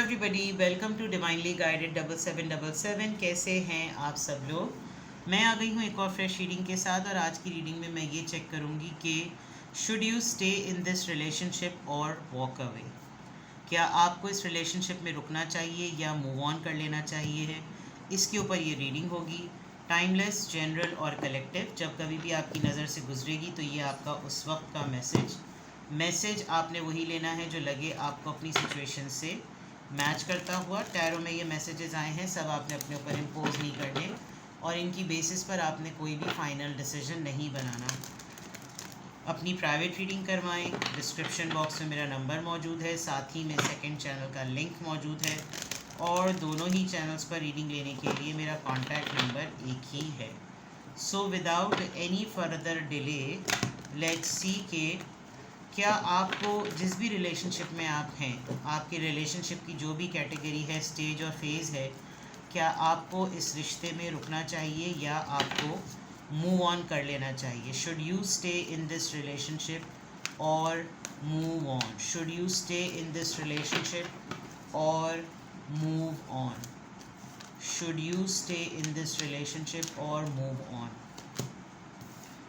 Everybody, welcome to divinely guided 7777। कैसे हैं आप सब लोग। मैं आ गई हूँ एक और फ्रेश रीडिंग के साथ, और आज की रीडिंग में मैं ये चेक करूँगी कि should you stay in this relationship और वॉक अवे। क्या आपको इस रिलेशनशिप में रुकना चाहिए या मूव ऑन कर लेना चाहिए है, इसके ऊपर ये रीडिंग होगी। टाइमलेस, जनरल और कलेक्टिव। जब कभी भी आपकी नज़र से गुजरेगी तो ये आपका उस वक्त का मैसेज आपने वही लेना है जो लगे आपको अपनी सिचुएशन से मैच करता हुआ। टैरो में ये मैसेजेस आए हैं, सब आपने अपने ऊपर इम्पोज नहीं करने, और इनकी बेसिस पर आपने कोई भी फाइनल डिसीजन नहीं बनाना। अपनी प्राइवेट रीडिंग करवाएं। डिस्क्रिप्शन बॉक्स में मेरा नंबर मौजूद है, साथ ही में सेकंड चैनल का लिंक मौजूद है, और दोनों ही चैनल्स पर रीडिंग लेने के लिए मेरा कॉन्टैक्ट नंबर एक ही है। So without any further delay let's see के क्या आपको जिस भी रिलेशनशिप में आप हैं, आपके रिलेशनशिप की जो भी कैटेगरी है, स्टेज और फेज़ है, क्या आपको इस रिश्ते में रुकना चाहिए या आपको मूव ऑन कर लेना चाहिए। Should you stay in this relationship और move on. Should you stay in this relationship और move on. Should you stay in this relationship और मूव ऑन।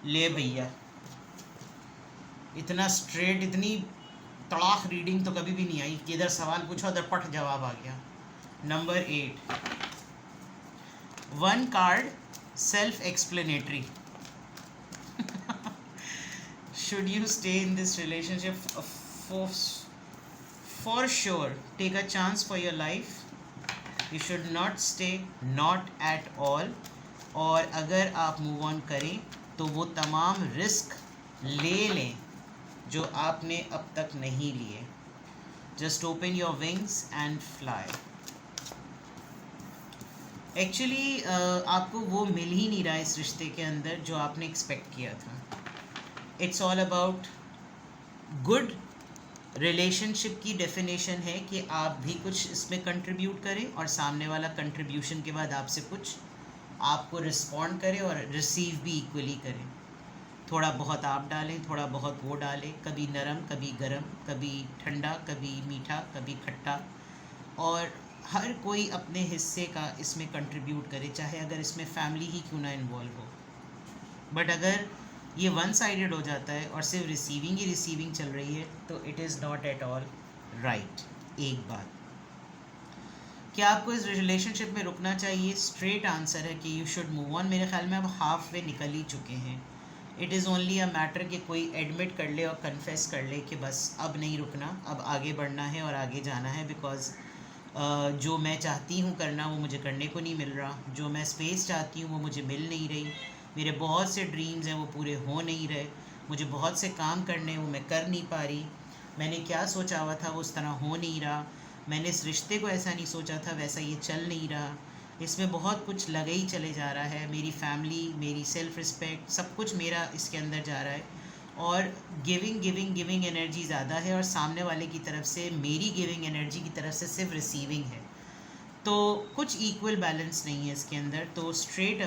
ले भैया, इतना स्ट्रेट, इतनी तड़ाक रीडिंग तो कभी भी नहीं आई कि इधर सवाल पूछो उधर पट जवाब आ गया। Number 8, one card, self explanatory. Should you stay in this relationship for sure, take a chance for your life. You should not stay, not at all. और अगर आप मूव ऑन करें तो वो तमाम रिस्क ले लें जो आपने अब तक नहीं लिए। Just open your wings and fly. Actually आपको वो मिल ही नहीं रहा इस रिश्ते के अंदर जो आपने एक्सपेक्ट किया था। It's all about good relationship की डेफिनेशन है कि आप भी कुछ इसमें कंट्रीब्यूट करें और सामने वाला कंट्रीब्यूशन के बाद आपसे कुछ आपको रिस्पॉन्ड करे और रिसीव भी इक्वली करें। थोड़ा बहुत आप डालें, थोड़ा बहुत वो डालें, कभी नरम, कभी गरम, कभी ठंडा, कभी मीठा, कभी खट्टा, और हर कोई अपने हिस्से का इसमें कंट्रीब्यूट करे, चाहे अगर इसमें फैमिली ही क्यों ना इन्वॉल्व हो। बट अगर ये वन साइडेड हो जाता है और सिर्फ रिसीविंग ही रिसीविंग चल रही है तो it is not at all right. एक बात, क्या आपको इस रिलेशनशिप में रुकना चाहिए? स्ट्रेट आंसर है कि यू शुड मूव ऑन। मेरे ख्याल में अब हाफ वे निकल ही चुके हैं। It is only a matter कि कोई एडमिट कर ले और कन्फेस कर ले कि बस अब नहीं रुकना, अब आगे बढ़ना है और आगे जाना है। बिकॉज़ जो मैं चाहती हूँ करना वो मुझे करने को नहीं मिल रहा, जो मैं स्पेस चाहती हूँ वो मुझे मिल नहीं रही, मेरे बहुत से ड्रीम्स हैं वो पूरे हो नहीं रहे, मुझे बहुत से काम करने हैं वो मैं कर नहीं पा रही, मैंने क्या सोचा हुआ था वो उस तरह हो नहीं रहा, मैंने इस रिश्ते को ऐसा नहीं सोचा था वैसा ये चल नहीं रहा, इसमें बहुत कुछ लगे ही चले जा रहा है। मेरी फैमिली, मेरी सेल्फ़ रिस्पेक्ट, सब कुछ मेरा इसके अंदर जा रहा है, और गिविंग एनर्जी ज़्यादा है, और सामने वाले की तरफ से मेरी गिविंग एनर्जी की तरफ से सिर्फ रिसीविंग है। तो कुछ इक्वल बैलेंस नहीं है इसके अंदर। तो स्ट्रेट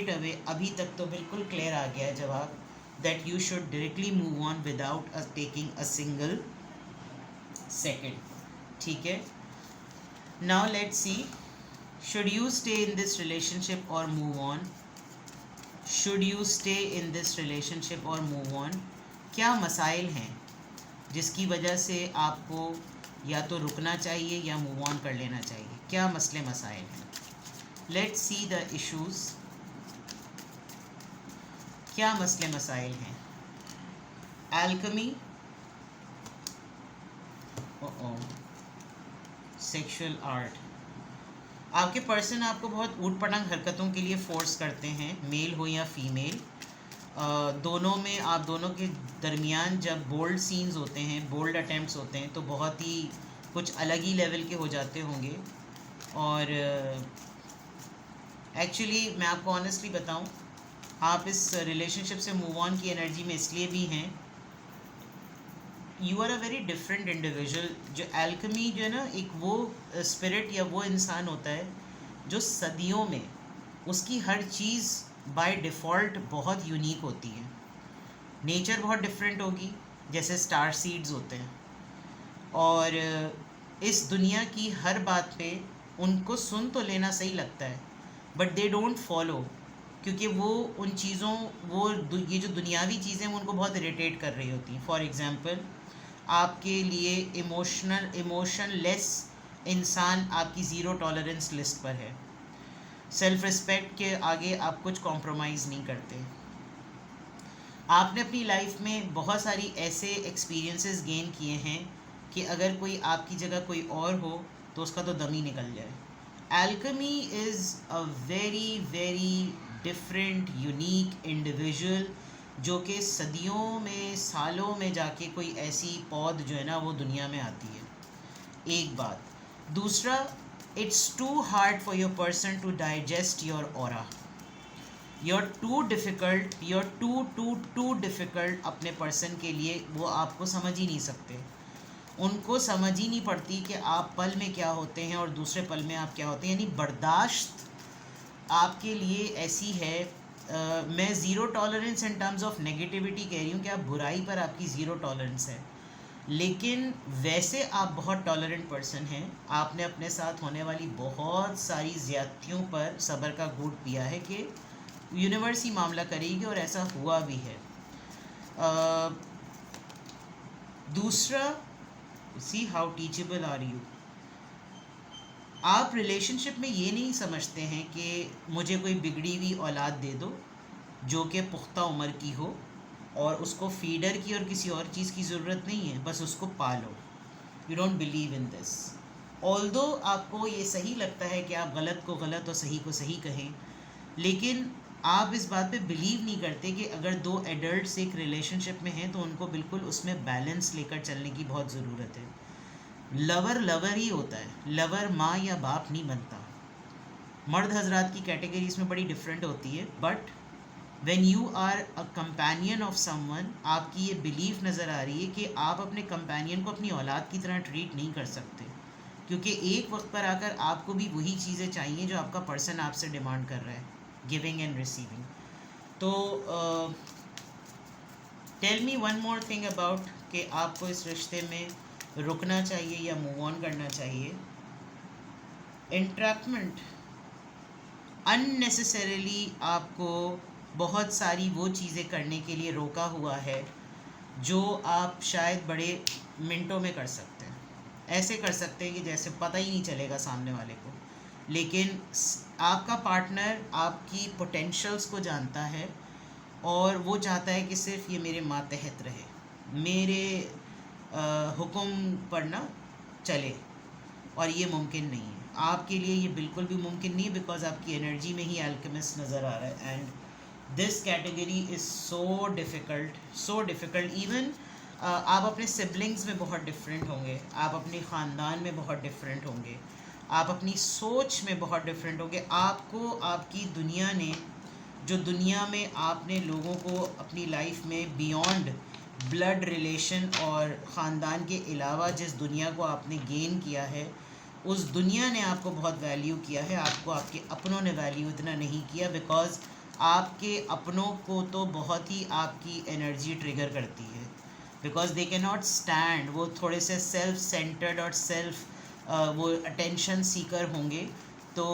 अवे अभी तक तो बिल्कुल क्लियर आ गया है जवाब, that you should directly move on without taking a single second. ठीक है, now let's see, should you stay in this relationship और move on. Should you stay in this relationship और मूव ऑन। क्या मसाइल हैं जिसकी वजह से आपको या तो रुकना चाहिए या मूव ऑन कर लेना चाहिए? क्या मसले मसाइल हैं? Let's see the issues. क्या मसले मसाइल हैं? Alchemy, sexual art. आपके पर्सन आपको बहुत ऊट पटांग हरकतों के लिए फ़ोर्स करते हैं, मेल हो या फीमेल। दोनों में, आप दोनों के दरमियान जब बोल्ड सीन्स होते हैं, बोल्ड अटैम्प्ट्स होते हैं, तो बहुत ही कुछ अलग ही लेवल के हो जाते होंगे। और एक्चुअली मैं आपको ऑनेस्टली बताऊं, आप इस रिलेशनशिप से मूव ऑन की एनर्जी में इसलिए भी हैं, you are a very different individual. जो एल्केमी जो है ना, एक वो स्पिरिट या वो इंसान होता है जो सदियों में उसकी हर चीज़ बाय डिफ़ॉल्ट बहुत यूनिक होती है। नेचर बहुत डिफरेंट होगी, जैसे स्टार सीड्स होते हैं, और इस दुनिया की हर बात पे उनको सुन तो लेना सही लगता है, बट दे डोंट फॉलो, क्योंकि वो उन चीज़ों ये जो दुनियावी चीज़ें वो उनको बहुत इरिटेट कर रही होती हैं. फॉर एग्ज़ाम्पल, आपके लिए इमोशनलेस इंसान आपकी ज़ीरो टॉलरेंस लिस्ट पर है. सेल्फ रिस्पेक्ट के आगे आप कुछ कॉम्प्रोमाइज़ नहीं करते. आपने अपनी लाइफ में बहुत सारी ऐसे एक्सपीरियंसेस गेन किए हैं कि अगर कोई आपकी जगह कोई और हो तो उसका तो दम ही निकल जाए. Alchemy is a very very different unique individual, जो कि सदियों में सालों में जाके कोई ऐसी पौध जो है ना वो दुनिया में आती है. एक बात. दूसरा, it's too hard for your person to digest your aura. you're too difficult अपने पर्सन के लिए. वो आपको समझ ही नहीं सकते. उनको समझ ही नहीं पड़ती कि आप पल में क्या होते हैं और दूसरे पल में आप क्या होते हैं. यानी बर्दाश्त आपके लिए ऐसी है. मैं zero tolerance in terms of negativity कह रही हूँ कि आप बुराई पर आपकी ज़ीरो टॉलरेंस है, लेकिन वैसे आप बहुत टॉलरेंट पर्सन हैं. आपने अपने साथ होने वाली बहुत सारी ज़्यादतियों पर सब्र का घूंट पिया है कि यूनिवर्स ही मामला करेगी, और ऐसा हुआ भी है. दूसरा, see how teachable are you. आप रिलेशनशिप में ये नहीं समझते हैं कि मुझे कोई बिगड़ी हुई औलाद दे दो जो कि पुख्ता उम्र की हो और उसको फीडर की और किसी और चीज़ की ज़रूरत नहीं है, बस उसको पालो. You don't believe in this. Although आपको ये सही लगता है कि आप गलत को गलत और सही को सही कहें, लेकिन आप इस बात पे बिलीव नहीं करते कि अगर दो एडल्ट्स एक रिलेशनशिप में हैं तो उनको बिल्कुल उसमें बैलेंस लेकर चलने की बहुत ज़रूरत है. लवर लवर ही होता है, लवर माँ या बाप नहीं बनता. मर्द हजरात की कैटेगरीज में बड़ी डिफरेंट होती है, but when you are a companion of someone, आपकी ये बिलीफ नज़र आ रही है कि आप अपने कंपेनियन को अपनी औलाद की तरह ट्रीट नहीं कर सकते, क्योंकि एक वक्त पर आकर आपको भी वही चीज़ें चाहिए जो आपका पर्सन आपसे डिमांड कर रहा है, गिविंग एंड रिसीविंग. तो tell me one more thing about कि आपको इस रिश्ते में रुकना चाहिए या मूव ऑन करना चाहिए. इंट्रैपमेंट, अननेसेसरीली आपको बहुत सारी वो चीज़ें करने के लिए रोका हुआ है जो आप शायद बड़े मिनटों में कर सकते हैं. ऐसे कर सकते हैं कि जैसे पता ही नहीं चलेगा सामने वाले को, लेकिन आपका पार्टनर आपकी पोटेंशियल्स को जानता है और वो चाहता है कि सिर्फ ये मेरे मातहत रहे, मेरे हुक्म पर ना चले, और ये मुमकिन नहीं है. आपके लिए ये बिल्कुल भी मुमकिन नहीं है, बिकॉज आपकी एनर्जी में ही अल्केमिस्ट नज़र आ रहा है. And this category is so difficult. Even आप अपने सिबलिंग्स में बहुत डिफरेंट होंगे, आप अपने ख़ानदान में बहुत डिफरेंट होंगे, आप अपनी सोच में बहुत डिफरेंट होंगे. आपको आपकी दुनिया ने, जो दुनिया में आपने लोगों को अपनी लाइफ में बियॉन्ड ब्लड रिलेशन और ख़ानदान के अलावा जिस दुनिया को आपने गेन किया है, उस दुनिया ने आपको बहुत वैल्यू किया है. आपको आपके अपनों ने वैल्यू इतना नहीं किया, बिकॉज़ आपके अपनों को तो बहुत ही आपकी एनर्जी ट्रिगर करती है, because they can not stand. वो थोड़े से सेल्फ सेंटर्ड और वो अटेंशन सीकर होंगे, तो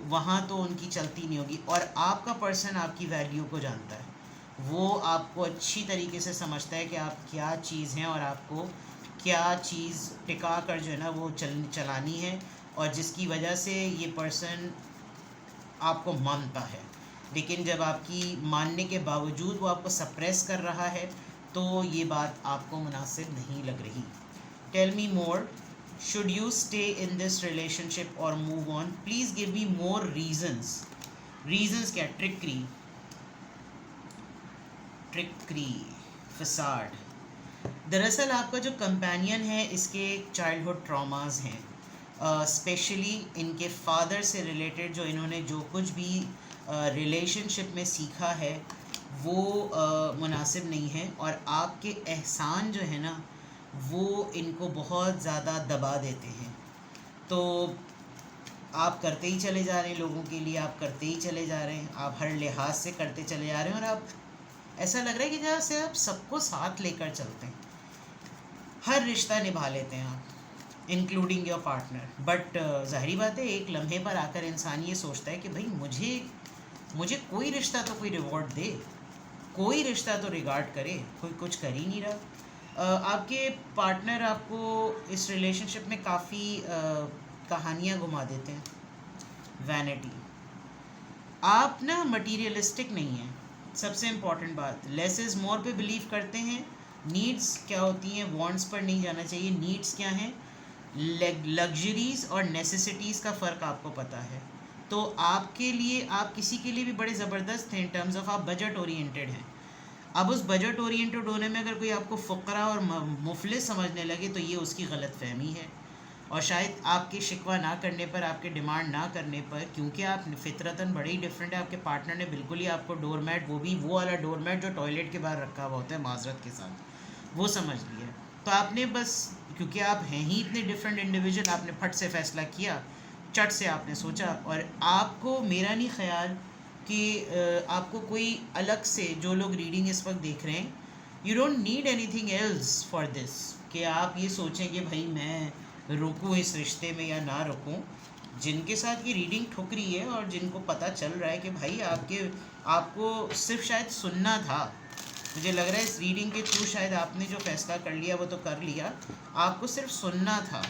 वहाँ तो उनकी चलती नहीं होगी. और आपका पर्सन आपकी वैल्यू को जानता है, वो आपको अच्छी तरीके से समझता है कि आप क्या चीज़ हैं और आपको क्या चीज़ टिका कर जो है ना वो चलानी है, और जिसकी वजह से ये पर्सन आपको मानता है. लेकिन जब आपकी मानने के बावजूद वो आपको सप्रेस कर रहा है, तो ये बात आपको मुनासिब नहीं लग रही. Tell me more. Should you stay in this relationship or move on? Please give me more reasons. Reasons क्या? Trickery, facade. दरअसल आपका जो कंपेनियन है इसके चाइल्डहुड ट्रॉमास हैं, स्पेशली इनके फादर से रिलेटेड जो इन्होंने जो कुछ भी रिलेशनशिप में सीखा है वो मुनासिब नहीं है, और आपके एहसान जो है ना वो इनको बहुत ज़्यादा दबा देते हैं. तो आप करते ही चले जा रहे हैं, लोगों के लिए आप करते ही चले जा रहे हैं, आप हर लिहाज से करते चले जा रहे हैं, और आप ऐसा लग रहा है कि जैसे आप सबको साथ लेकर चलते हैं, हर रिश्ता निभा लेते हैं आप. Including your partner. बट ज़ाहिरी बात है, एक लम्हे पर आकर इंसान ये सोचता है कि भाई मुझे कोई रिश्ता तो कोई रिवॉर्ड दे, कोई रिश्ता तो रिगार्ड करे, कोई कुछ कर ही नहीं रहा। आपके पार्टनर आपको इस रिलेशनशिप में काफ़ी कहानियाँ घुमा देते हैं। वैनिटी, आप ना मटीरियलिस्टिक नहीं हैं, सबसे इम्पॉर्टेंट बात। लेस इज़ मोर पे बिलीव करते हैं। नीड्स क्या होती हैं, वांट्स पर नहीं जाना चाहिए। नीड्स क्या हैं, लग्जरीज और नेसेसिटीज़ का फ़र्क आपको पता है। तो आपके लिए, आप किसी के लिए भी बड़े ज़बरदस्त हैं इन टर्म्स ऑफ आप बजट ओरिएंटेड हैं। अब उस बजट ओरिएंटेड होने में अगर कोई आपको फ़ुकरा और मुफलिस समझने लगे तो ये उसकी गलत फहमी है। और शायद आपके शिकवा ना करने पर, आपके डिमांड ना करने पर, क्योंकि आप फितरतन बड़े ही डिफरेंट है, आपके पार्टनर ने बिल्कुल ही आपको डोरमैट, वो भी वो वाला डोरमैट जो टॉयलेट के बाहर रखा हुआ होता है माजरत के साथ, वो समझ लिया। तो आपने बस, क्योंकि आप हैं ही इतने डिफरेंट इंडिविजुअल, आपने फट से फैसला किया, चट से आपने सोचा। और आपको, मेरा नहीं ख्याल कि आपको कोई अलग से, जो लोग रीडिंग इस वक्त देख रहे हैं, you don't need anything else for this, कि आप ये सोचें कि भाई मैं रुकूं इस रिश्ते में या ना रुकूं। जिनके साथ ये रीडिंग ठुक रही है और जिनको पता चल रहा है कि भाई आपको सिर्फ शायद सुनना था, मुझे लग रहा है इस रीडिंग के थ्रू शायद आपने जो फैसला कर लिया वो तो कर लिया, आपको सिर्फ सुनना था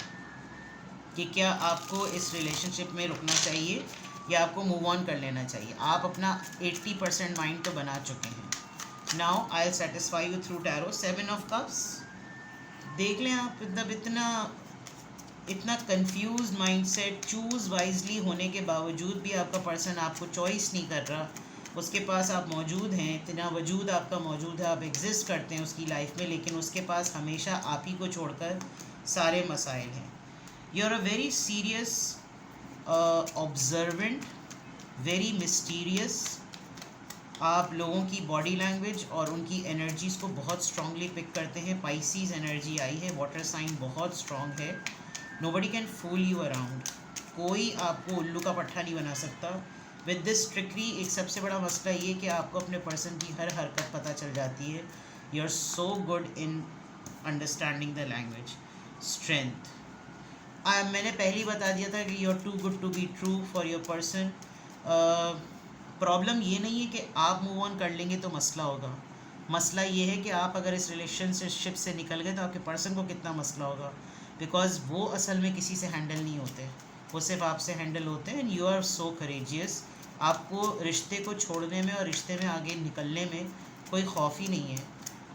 कि क्या आपको इस रिलेशनशिप में रुकना चाहिए या आपको मूव ऑन कर लेना चाहिए। आप अपना 80% माइंड तो बना चुके हैं। Now I will satisfy you through tarot 7 of cups. देख लें आप, मतलब इतना कंफ्यूज माइंडसेट, चूज़ वाइजली होने के बावजूद भी आपका पर्सन आपको चॉइस नहीं कर रहा, उसके पास आप मौजूद हैं, इतना वजूद आपका मौजूद है, आप एग्जिस्ट करते हैं उसकी लाइफ में, लेकिन उसके पास हमेशा आप ही को छोड़कर सारे मसाइल हैं। You are a very serious, observant, very mysterious. आप लोगों की बॉडी लैंग्वेज और उनकी एनर्जीज़ को बहुत स्ट्रांगली पिक करते हैं। पाइसीज एनर्जी आई है, वाटर साइन बहुत स्ट्रांग है। Nobody can fool you around, कोई आपको उल्लू का पट्टा नहीं बना सकता। विद दिस ट्रिकरी, एक सबसे बड़ा मसला ये कि आपको अपने पर्सन की हर हरकत पता चल जाती है। You are so good in understanding the language. Strength, मैंने पहले ही बता दिया था कि you are too good to be true for your person. Problem ये नहीं है कि आप मूव ऑन कर लेंगे तो मसला होगा, मसला ये है कि आप अगर इस रिलेशनशिप से निकल गए तो आपके पर्सन को कितना मसला होगा। बिकॉज वो असल में किसी से हैंडल नहीं होते, वो सिर्फ आपसे हैंडल होते हैं। And you are so courageous, आपको रिश्ते को छोड़ने में और रिश्ते में आगे निकलने में कोई खौफ ही नहीं है।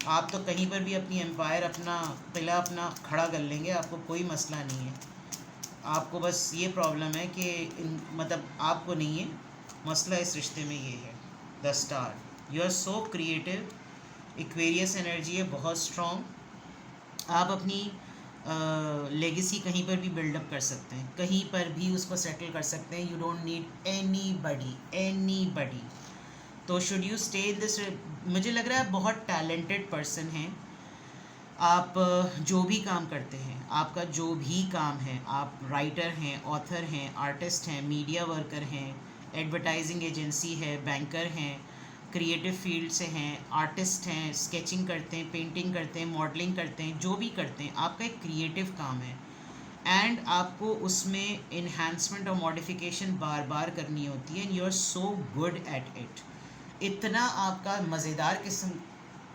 आप तो कहीं पर भी अपनी एम्पायर, अपना किला अपना खड़ा कर लेंगे, आपको कोई मसला नहीं है। आपको बस ये प्रॉब्लम है कि मतलब आपको नहीं है, मसला इस रिश्ते में ये है। The star, you are so creative, Aquarius energy है बहुत स्ट्रॉन्ग। आप अपनी लेगेसी कहीं पर भी बिल्डअप कर सकते हैं, कहीं पर भी उसको सेटल कर सकते हैं। You don't need anybody. तो should you stay in this, मुझे लग रहा है आप बहुत टैलेंटेड पर्सन हैं। आप जो भी काम करते हैं, आपका जो भी काम है, आप राइटर हैं, ऑथर हैं, आर्टिस्ट हैं, मीडिया वर्कर हैं, एडवर्टाइजिंग एजेंसी है, बैंकर हैं, क्रिएटिव फील्ड से हैं, आर्टिस्ट हैं, स्केचिंग करते हैं, पेंटिंग करते हैं, मॉडलिंग करते हैं, जो भी करते हैं, आपका एक क्रिएटिव काम है। एंड आपको उसमें इन्हांसमेंट और मॉडिफिकेशन बार बार करनी होती है। And you are so good at it. इतना आपका मज़ेदार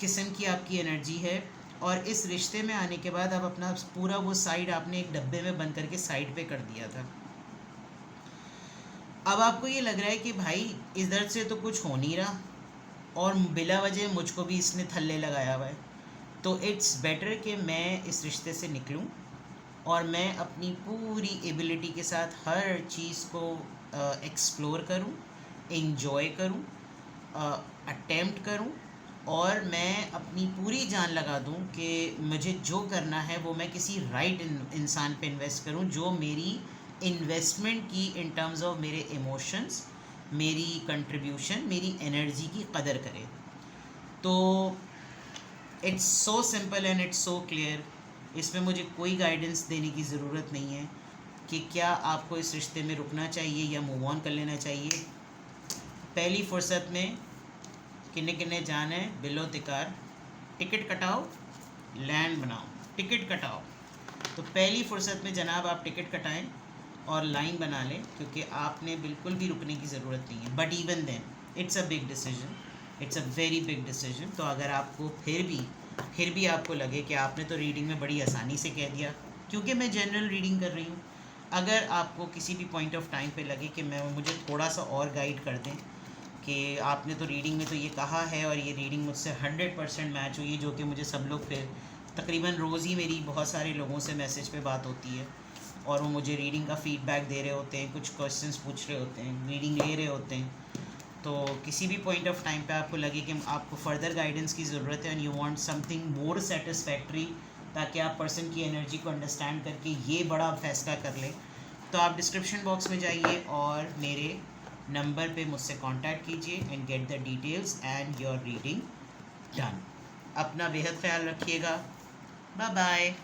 किस्म की आपकी एनर्जी है। और इस रिश्ते में आने के बाद आप अपना पूरा वो साइड आपने एक डब्बे में बंद करके साइड पे कर दिया था। अब आपको ये लग रहा है कि भाई इधर से तो कुछ हो नहीं रहा और बिला वजह मुझको भी इसने थल्ले लगाया हुआ है, तो इट्स बेटर कि मैं इस रिश्ते से निकलूं और मैं अपनी पूरी एबिलिटी के साथ हर चीज़ को एक्सप्लोर करूं, इंजॉय करूं, अटेम्प्ट करूं, और मैं अपनी पूरी जान लगा दूं कि मुझे जो करना है वो मैं किसी राइट इंसान पे इन्वेस्ट करूं, जो मेरी इन्वेस्टमेंट की इन टर्म्स ऑफ मेरे इमोशंस, मेरी कंट्रीब्यूशन, मेरी एनर्जी की कदर करे। तो it's so simple and it's so clear. इसमें मुझे कोई गाइडेंस देने की ज़रूरत नहीं है कि क्या आपको इस रिश्ते में रुकना चाहिए या मूव ऑन कर लेना चाहिए। पहली फुर्सत में किन्ने किन्ने जाना है, बिलो तिकार, टिकट कटाओ, लैंड बनाओ, टिकट कटाओ। तो पहली फुर्सत में जनाब आप टिकट कटाएं और लाइन बना लें, क्योंकि आपने बिल्कुल भी रुकने की ज़रूरत नहीं है. But even then it's a big decision, it's a very big decision. तो अगर आपको फिर भी आपको लगे कि आपने तो रीडिंग में बड़ी आसानी से कह दिया, क्योंकि मैं जनरल रीडिंग कर रही हूँ, अगर आपको किसी भी पॉइंट ऑफ टाइम पे लगे कि मुझे थोड़ा सा और गाइड कर दें कि आपने तो रीडिंग में तो ये कहा है और ये रीडिंग मुझसे 100% मैच हुई है, जो कि मुझे सब लोग फिर तकरीबन रोज़ ही मेरी बहुत सारे लोगों से मैसेज पे बात होती है और वो मुझे रीडिंग का फ़ीडबैक दे रहे होते हैं, कुछ क्वेश्चंस पूछ रहे होते हैं, रीडिंग ले रहे होते हैं. तो किसी भी पॉइंट ऑफ टाइम पे आपको लगे कि आपको फर्दर गाइडेंस की ज़रूरत है and you want something more satisfactory, ताकि आप पर्सन की एनर्जी को अंडरस्टैंड करके ये बड़ा फैसला कर लें, तो आप डिस्क्रिप्शन बॉक्स में जाइए और मेरे नंबर पे मुझसे कांटेक्ट कीजिए and get the details and your reading done. अपना बेहद ख्याल रखिएगा. Bye bye.